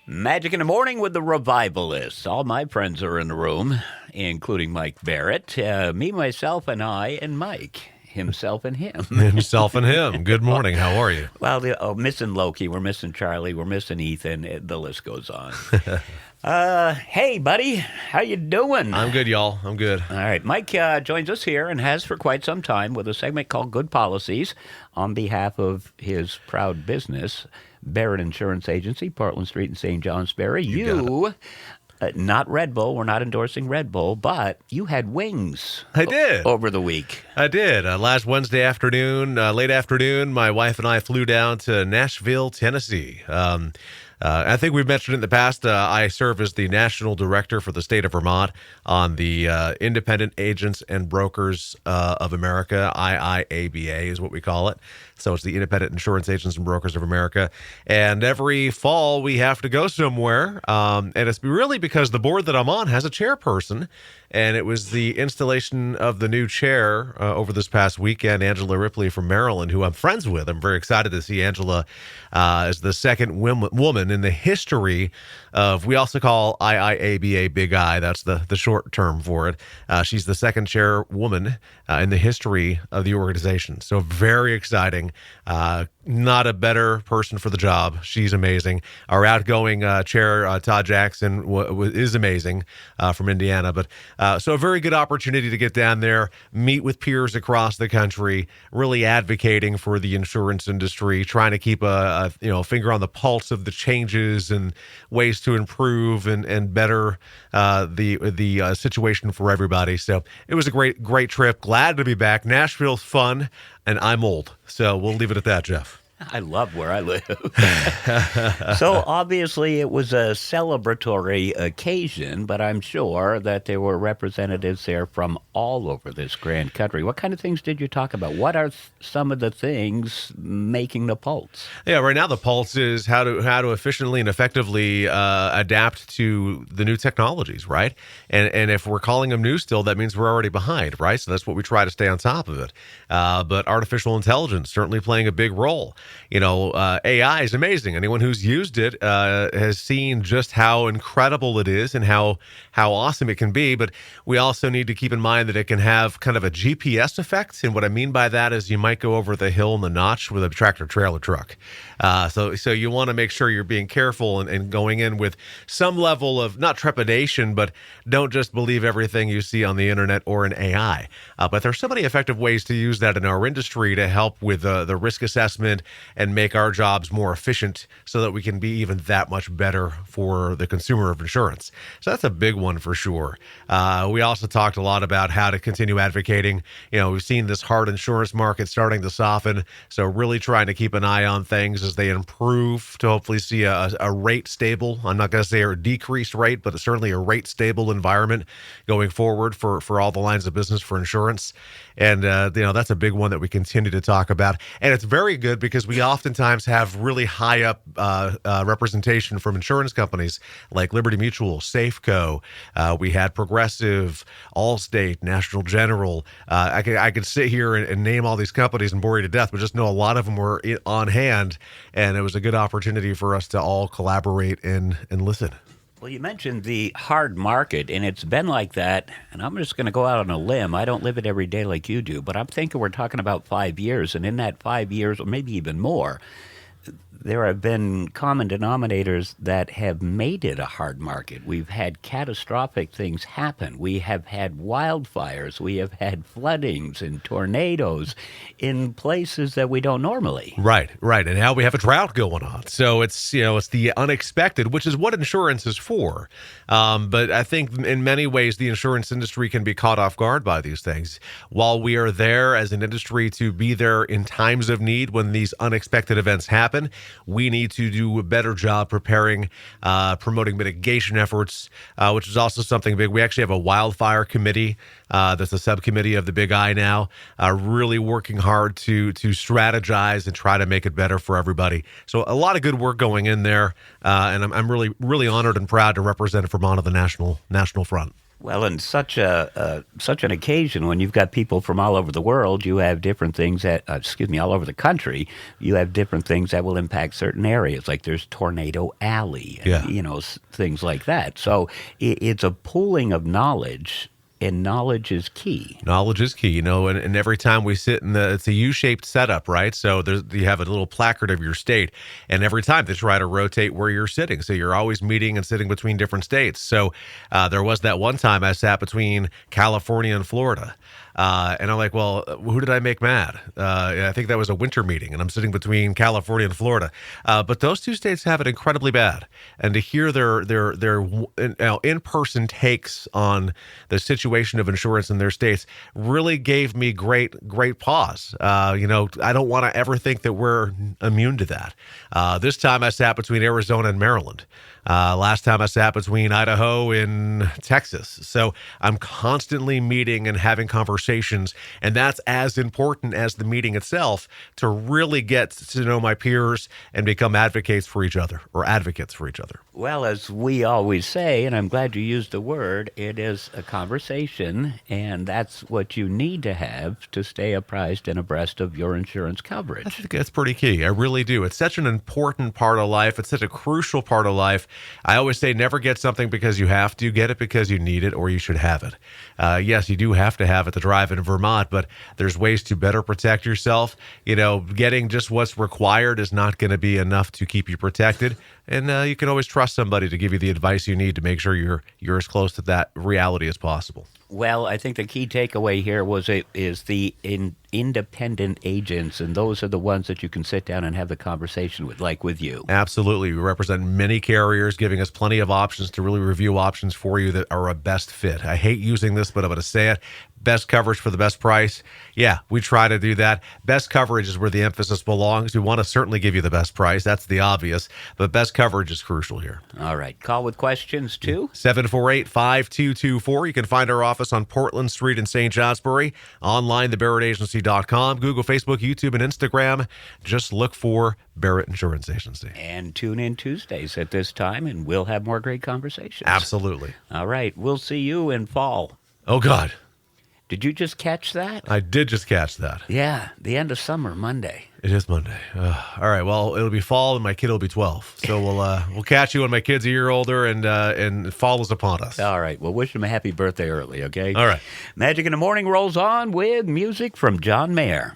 Magic in the Morning with the Revivalists. All my friends are in the room, including Mike Barrett. Me, myself, and I, and Mike. Himself and him. Himself and him. Good morning. How are you? Well, missing Loki. We're missing Charlie. We're missing Ethan. The list goes on. Hey, buddy. How you doing? I'm good, y'all. I'm good. All right. Mike joins us here and has for quite some time with a segment called Good Policies on behalf of his proud business, Barrett Insurance Agency, Portland Street in St. Johnsbury. You not Red Bull. We're not endorsing Red Bull, but you had wings. I did. Over the week. I did. Last Wednesday afternoon, late afternoon, my wife and I flew down to Nashville, Tennessee. I think we've mentioned it in the past. I serve as the national director for the state of Vermont on the Independent Agents and Brokers of America. IIABA is what we call it. So it's the Independent Insurance Agents and Brokers of America. And every fall we have to go somewhere. And it's really because the board that I'm on has a chairperson. And it was the installation of the new chair over this past weekend. Angela Ripley from Maryland, who I'm friends with. I'm very excited to see Angela as the second woman in the history of, we also call IIABA Big I. That's the short term for it. She's the second chairwoman in the history of the organization. So very exciting. Not a better person for the job. She's amazing. Our outgoing chair, Todd Jackson, is amazing from Indiana. But so a very good opportunity to get down there, meet with peers across the country, really advocating for the insurance industry, trying to keep a finger on the pulse of the changes and ways to improve and better the situation for everybody. So it was a great trip. Glad to be back. Nashville's fun, and I'm old. So we'll leave it at that, Jeff. I love where I live. So obviously it was a celebratory occasion, but I'm sure that there were representatives there from all over this grand country. What kind of things did you talk about? What are some of the things making the pulse? Yeah, right now the pulse is how to efficiently and effectively adapt to the new technologies, right? And if we're calling them new still, that means we're already behind, right? So that's what we try to stay on top of it. But artificial intelligence certainly playing a big role. AI is amazing. Anyone who's used it has seen just how incredible it is and how awesome it can be. But we also need to keep in mind that it can have kind of a GPS effect. And what I mean by that is you might go over the hill in the notch with a tractor trailer truck. So you want to make sure you're being careful and going in with some level of not trepidation, but don't just believe everything you see on the internet or in AI. But there's so many effective ways to use that in our industry to help with the risk assessment and make our jobs more efficient so that we can be even that much better for the consumer of insurance. So that's a big one for sure. We also talked a lot about how to continue advocating. We've seen this hard insurance market starting to soften. So really trying to keep an eye on things as they improve to hopefully see a rate stable. I'm not going to say a decreased rate, but certainly a rate stable environment going forward for all the lines of business for insurance. And, that's a big one that we continue to talk about. And it's very good because we oftentimes have really high up representation from insurance companies like Liberty Mutual, Safeco. We had Progressive, Allstate, National General. I could sit here and name all these companies and bore you to death, but just know a lot of them were on hand. And it was a good opportunity for us to all collaborate and listen. Well, you mentioned the hard market, and it's been like that, and I'm just going to go out on a limb. I don't live it every day like you do, but I'm thinking we're talking about 5 years, and in that 5 years, or maybe even more, there have been common denominators that have made it a hard market. We've had catastrophic things happen. We have had wildfires. We have had floodings and tornadoes in places that we don't normally. Right. And now we have a drought going on. So it's the unexpected, which is what insurance is for. But I think in many ways the insurance industry can be caught off guard by these things. While we are there as an industry to be there in times of need when these unexpected events happen, we need to do a better job preparing, promoting mitigation efforts, which is also something big. We actually have a wildfire committee that's a subcommittee of the Big I now, really working hard to strategize and try to make it better for everybody. So a lot of good work going in there, and I'm really, really honored and proud to represent Vermont on the national front. Well, in such an occasion, when you've got people from all over the world, you have different things that, all over the country, you have different things that will impact certain areas. Like there's Tornado Alley, and, Yeah. things like that. So it's a pooling of knowledge, and knowledge is key. Knowledge is key, and every time we sit it's a U-shaped setup, right? So you have a little placard of your state, and every time they try to rotate where you're sitting. So you're always meeting and sitting between different states. So there was that one time I sat between California and Florida. And I'm like, well, who did I make mad? I think that was a winter meeting, and I'm sitting between California and Florida. But those two states have it incredibly bad. And to hear their in-person takes on the situation of insurance in their states really gave me great pause. I don't want to ever think that we're immune to that. This time I sat between Arizona and Maryland. Last time I sat between Idaho and Texas. So I'm constantly meeting and having conversations, and that's as important as the meeting itself to really get to know my peers and become advocates for each other. Well, as we always say, and I'm glad you used the word, it is a conversation, and that's what you need to have to stay apprised and abreast of your insurance I coverage. think that's pretty key. I really do. It's such an important part of life. It's such a crucial part of life. I always say never get something because you have to. Get it because you need it or you should have it. Yes, you do have to have it to drive in Vermont, but there's ways to better protect yourself. Getting just what's required is not going to be enough to keep you protected. And you can always trust somebody to give you the advice you need to make sure you're as close to that reality as possible. Well, I think the key takeaway here is the independent agents, and those are the ones that you can sit down and have the conversation with, like with you. Absolutely. We represent many carriers, giving us plenty of options to really review options for you that are a best fit. I hate using this, but I'm going to say it. Best coverage for the best price. Yeah, we try to do that. Best coverage is where the emphasis belongs. We want to certainly give you the best price. That's the obvious. But best coverage is crucial here. All right. Call with questions, too. 748-5224. You can find our office on Portland Street in St. Johnsbury. Online, thebarrettagency.com. Google, Facebook, YouTube, and Instagram. Just look for Barrett Insurance Agency. And tune in Tuesdays at this time, and we'll have more great conversations. Absolutely. All right. We'll see you in fall. Oh, God. Did you just catch that? I did just catch that. Yeah, the end of summer, Monday. It is Monday. All right. Well, it'll be fall, and my kid will be 12. So we'll catch you when my kid's a year older, and fall is upon us. All right. Well, wish him a happy birthday early, okay? All right. Magic in the Morning rolls on with music from John Mayer.